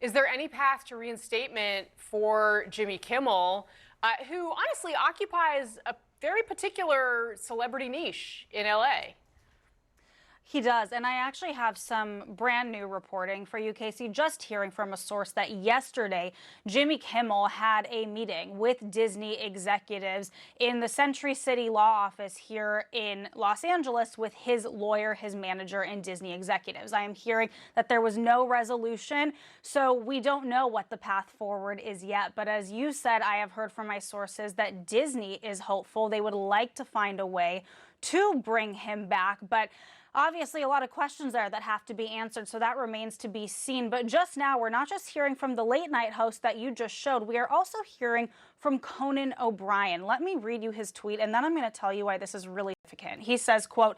Is there any path to reinstatement for Jimmy Kimmel, who honestly occupies a very particular celebrity niche in LA? He does, and I actually have some brand new reporting for you, Casey, just hearing from a source that yesterday Jimmy Kimmel had a meeting with Disney executives in the Century City law office here in Los Angeles with his lawyer, his manager, and Disney executives. I am hearing that there was no resolution, so we don't know what the path forward is yet. But as you said, I have heard from my sources that Disney is hopeful. They would like to find a way to bring him back, but obviously, a lot of questions there that have to be answered, so that remains to be seen. But just now, we're not just hearing from the late night host that you just showed. We are also hearing from Conan O'Brien. Let me read you his tweet, and then I'm going to tell you why this is really significant. He says, quote,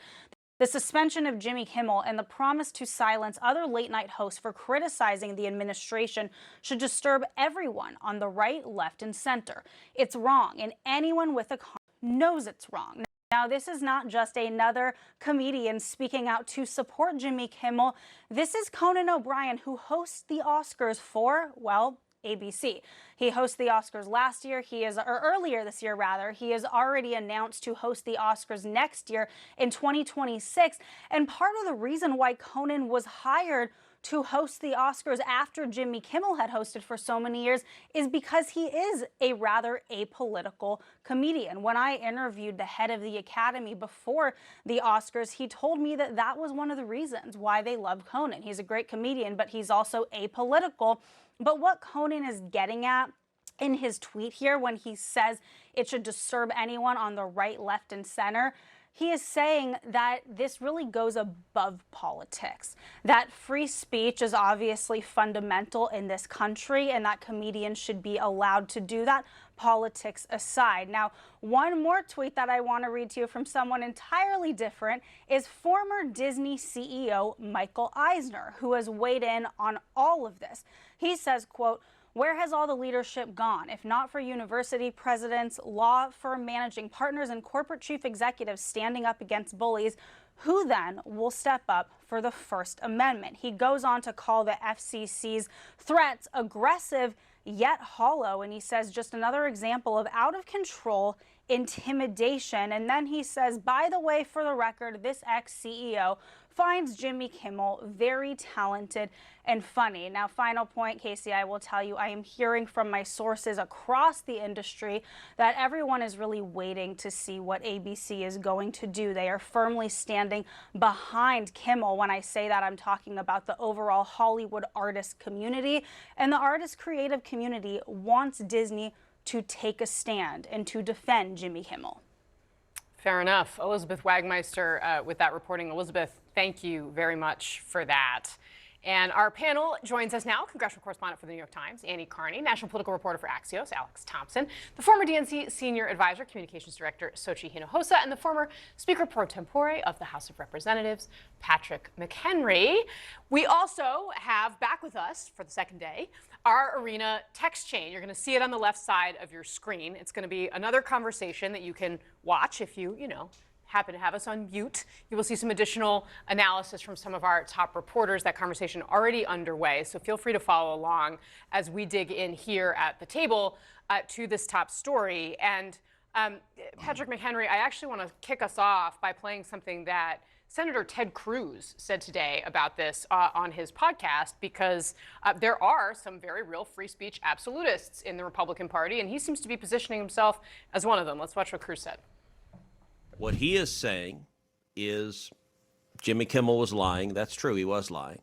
"The suspension of Jimmy Kimmel and the promise to silence other late night hosts for criticizing the administration should disturb everyone on the right, left, and center. It's wrong, and anyone with a conscience knows it's wrong." Now, this is not just another comedian speaking out to support Jimmy Kimmel. This is Conan O'Brien, who hosts the Oscars for, well, ABC. He hosted the Oscars last year. Or earlier this year, rather. He has already announced to host the Oscars next year in 2026. And part of the reason why Conan was hired to host the Oscars after Jimmy Kimmel had hosted for so many years is because he is a rather apolitical comedian. When I interviewed the head of the Academy before the Oscars, he told me that that was one of the reasons why they love Conan. He's a great comedian, but he's also apolitical. But what Conan is getting at in his tweet here when he says it should disturb anyone on the right, left, and center, he is saying that this really goes above politics, that free speech is obviously fundamental in this country and that comedians should be allowed to do that, politics aside. Now, one more tweet that I want to read to you from someone entirely different is former Disney CEO Michael Eisner, who has weighed in on all of this. He says, quote, "Where has all the leadership gone? If not for university presidents, law firm managing partners, and corporate chief executives standing up against bullies, who then will step up for the First Amendment?" He goes on to call the FCC's threats aggressive yet hollow, and he says just another example of out of control intimidation. And then he says, by the way, for the record, this ex-CEO finds Jimmy Kimmel very talented and funny. Now, final point, Casey, I will tell you, I am hearing from my sources across the industry that everyone is really waiting to see what ABC is going to do. They are firmly standing behind Kimmel. When I say that, I'm talking about the overall Hollywood artist community, and the artist creative community wants Disney to take a stand and to defend Jimmy Kimmel. Fair enough. Elizabeth Wagmeister with that reporting. Elizabeth, thank you very much for that. And our panel joins us now, congressional correspondent for the New York Times, Annie Carney, national political reporter for Axios, Alex Thompson, the former DNC senior advisor, communications director, Xochitl Hinojosa, and the former speaker pro tempore of the House of Representatives, Patrick McHenry. We also have back with us for the second day our Arena text chain. You're going to see it on the left side of your screen. It's going to be another conversation that you can watch if you happen to have us on mute. You will see some additional analysis from some of our top reporters. That conversation already underway, so feel free to follow along as we dig in here at the table to this top story. And Patrick McHenry, I actually want to kick us off by playing something that Senator Ted Cruz said today about this on his podcast, because there are some very real free speech absolutists in the Republican Party, and he seems to be positioning himself as one of them. Let's watch what Cruz said. What he is saying is Jimmy Kimmel was lying. That's true. He was lying.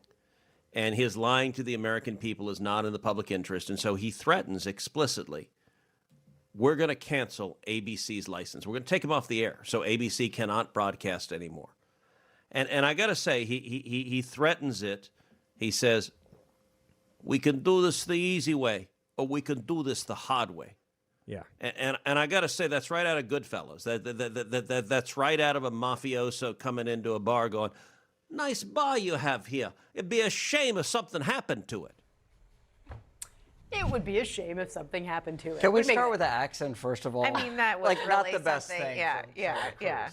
And his lying to the American people is not in the public interest. And so he threatens explicitly, we're going to cancel ABC's license. We're going to take him off the air so ABC cannot broadcast anymore. And I got to say, he threatens it. He says, we can do this the easy way, or we can do this the hard way. Yeah, and I got to say, that's right out of Goodfellas. That's right out of a mafioso coming into a bar going, nice bar you have here. It'd be a shame if something happened to it. It would be a shame if something happened to it. Can we start with the accent, first of all? I mean, that was like, really not the best something. thing. Yeah.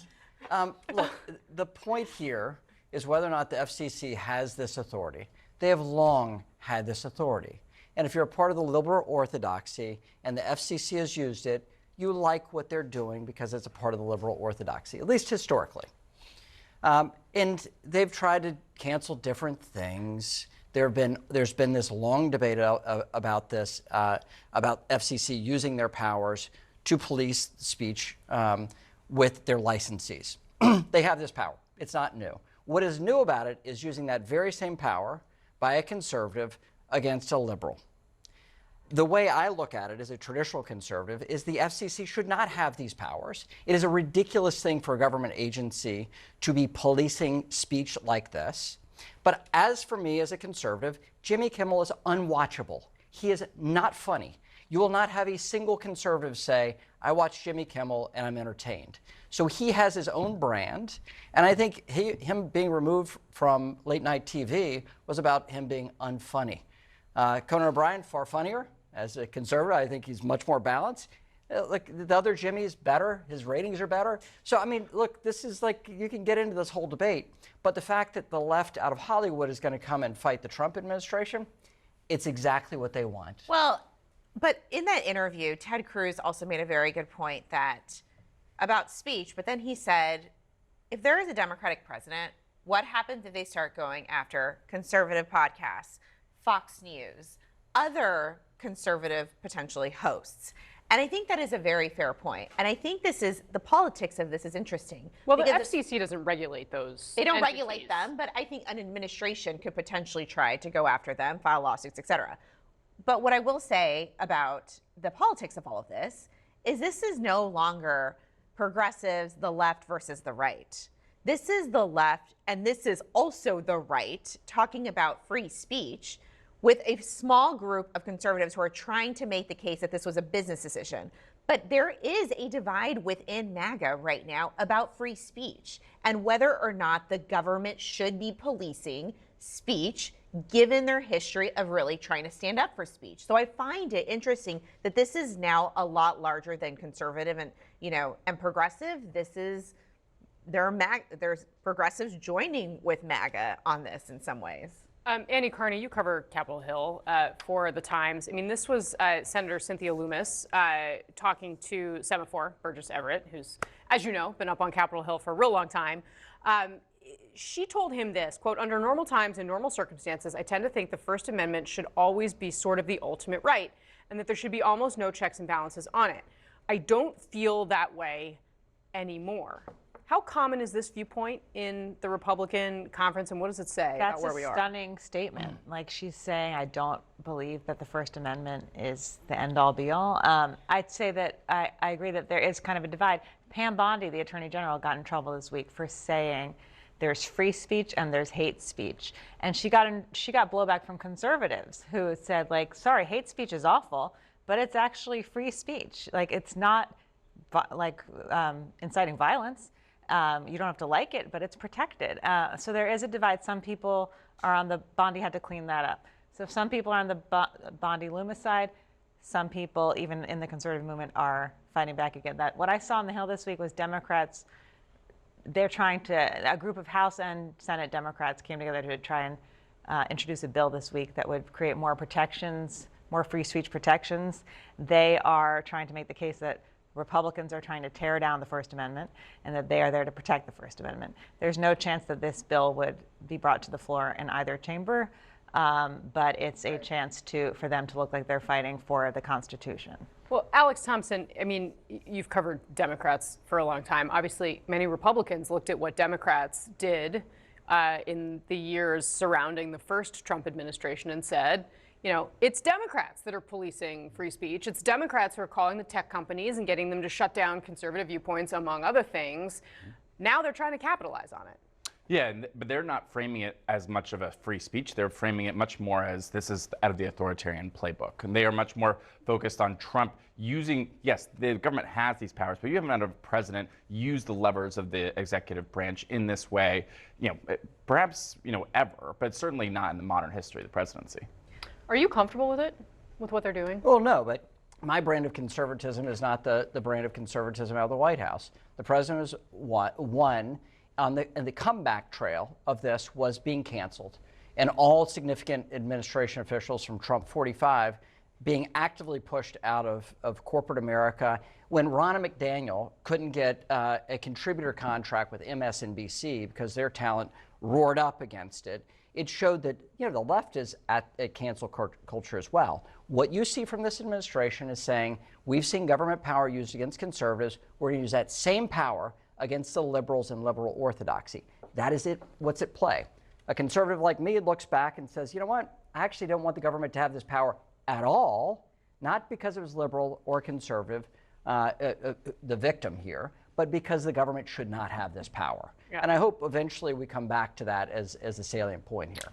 Look, the point here is whether or not the FCC has this authority. They have long had this authority. And if you're a part of the liberal orthodoxy and the FCC has used it, you like what they're doing because it's a part of the liberal orthodoxy, at least historically. And they've tried to cancel different things. There's been this long debate about this, about FCC using their powers to police speech with their licensees. They have this power. It's not new. What is new about it is using that very same power by a conservative against a liberal. The way I look at it as a traditional conservative is the FCC should not have these powers. It is a ridiculous thing for a government agency to be policing speech like this. But as for me as a conservative, Jimmy Kimmel is unwatchable. He is not funny. You will not have a single conservative say, I watch Jimmy Kimmel and I'm entertained. So he has his own brand, and I think him being removed from late night TV was about him being unfunny. Conan O'Brien, far funnier. As a conservative, I think he's much more balanced. Like the other Jimmy's better, his ratings are better. So, I mean, look, this is like, you can get into this whole debate, but the fact that the left out of Hollywood is going to come and fight the Trump administration, it's exactly what they want. Well, but in that interview, Ted Cruz also made a very good point about speech, but then he said, if there is a Democratic president, what happens if they start going after conservative podcasts, Fox News, other conservative potentially hosts? And I think that is a very fair point. And I think the politics of this is interesting. Well, the FCC doesn't regulate those. They don't entities. regulate them, but I think an administration could potentially try to go after them, file lawsuits, et cetera. But what I will say about the politics of all of this is no longer progressives, the left versus the right. This is the left, and this is also the right, talking about free speech with a small group of conservatives who are trying to make the case that this was a business decision. But there is a divide within MAGA right now about free speech and whether or not the government should be policing speech given their history of really trying to stand up for speech. So I find it interesting that this is now a lot larger than conservative and progressive. there's progressives joining with MAGA on this in some ways. Annie Carney, you cover Capitol Hill for The Times. I mean, this was Senator Cynthia Lummis talking to Semaphore Burgess Everett, who's, as you know, been up on Capitol Hill for a real long time. She told him this, quote, under normal times and normal circumstances, I tend to think the First Amendment should always be sort of the ultimate right, and that there should be almost no checks and balances on it. I don't feel that way anymore. How common is this viewpoint in the Republican conference, and what does it say about where we are? That's a stunning statement. Like, she's saying, I don't believe that the First Amendment is the end-all, be-all. I'd say that I agree that there is kind of a divide. Pam Bondi, the Attorney General, got in trouble this week for saying there's free speech and there's hate speech. And she got blowback from conservatives who said, like, sorry, hate speech is awful, but it's actually free speech. Like, it's not inciting violence. You don't have to like it, but it's protected. So there is a divide. Some people are on the Bondi had to clean that up. So some people are on the Bondi Loomis side. Some people, even in the conservative movement, are fighting back against that. What I saw on the Hill this week was Democrats. They're trying to. A group of House and Senate Democrats came together to try and introduce a bill this week that would create more protections, more free speech protections. They are trying to make the case that Republicans are trying to tear down the First Amendment and that they are there to protect the First Amendment. There's no chance that this bill would be brought to the floor in either chamber, but it's a chance for them to look like they're fighting for the Constitution. Well, Alex Thompson, I mean, you've covered Democrats for a long time. Obviously, many Republicans looked at what Democrats did in the years surrounding the first Trump administration and said, you know, it's Democrats that are policing free speech. It's Democrats who are calling the tech companies and getting them to shut down conservative viewpoints, among other things. Now they're trying to capitalize on it. Yeah, but they're not framing it as much of a free speech. They're framing it much more as this is out of the authoritarian playbook. And they are much more focused on Trump using, yes, the government has these powers, but you haven't had a president use the levers of the executive branch in this way, perhaps, ever, but certainly not in the modern history of the presidency. Are you comfortable with it, with what they're doing? Well, no, but my brand of conservatism is not the brand of conservatism out of the White House. The president was one on the comeback trail of this was being canceled. and all significant administration officials from Trump 45 being actively pushed out of corporate America. When Ronna McDaniel couldn't get a contributor contract with MSNBC because their talent roared up against it, it showed that the left is at cancel culture as well. What you see from this administration is saying, we've seen government power used against conservatives. We're going to use that same power against the liberals and liberal orthodoxy. That is what's at play. A conservative like me looks back and says, you know what? I actually don't want the government to have this power at all, not because it was liberal or conservative, the victim here, but because the government should not have this power. Yeah. And I hope eventually we come back to that as a salient point here.